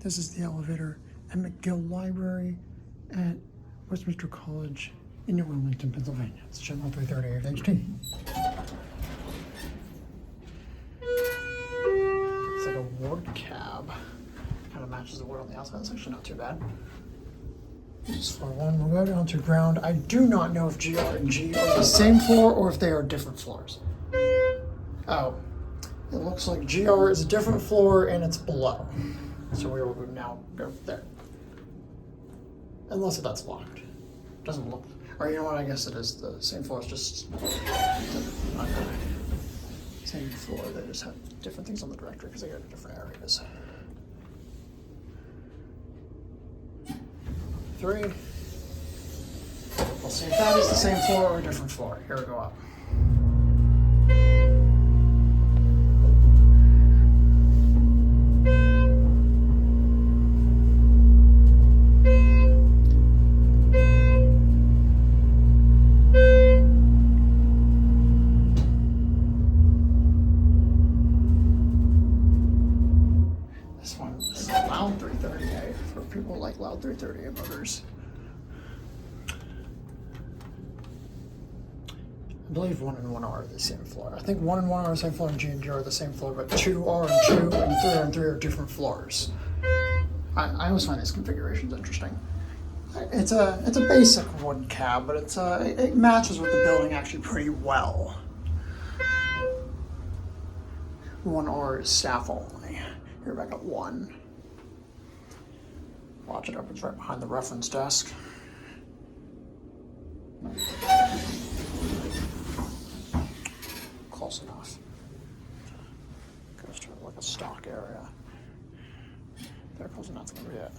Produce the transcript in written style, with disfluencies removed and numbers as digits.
This is the elevator at McGill Library at Westminster College in New Wilmington, Pennsylvania. It's Schindler 330A HT. It's like a ward cab. Kind of matches the word on the outside. It's actually not too bad. This is floor one. We'll go down to ground. I do not know if GR and G are the same floor or if they are different floors. Oh, it looks like GR is a different floor and it's below. So we will now go there. Unless that's locked. Doesn't look, or you know what, I guess it is the same floor, it's just same floor, they just have different things on the directory because they go to different areas. 3. We'll see if that is the same floor or a different floor. Here we go up. This one is a loud 330A for people who like loud 330A motors. I believe 1 and 1R are the same floor. I think 1 and 1R are the same floor and G and G are the same floor, but 2R and 2 and 3R and 3 are different floors. I always find these configurations interesting. It's a basic wood cab, but it matches with the building actually pretty well. 1R is staff only. Here back at 1. Watch it opens right behind the reference desk. Close enough. Goes to like a stock area. There close enough to read it.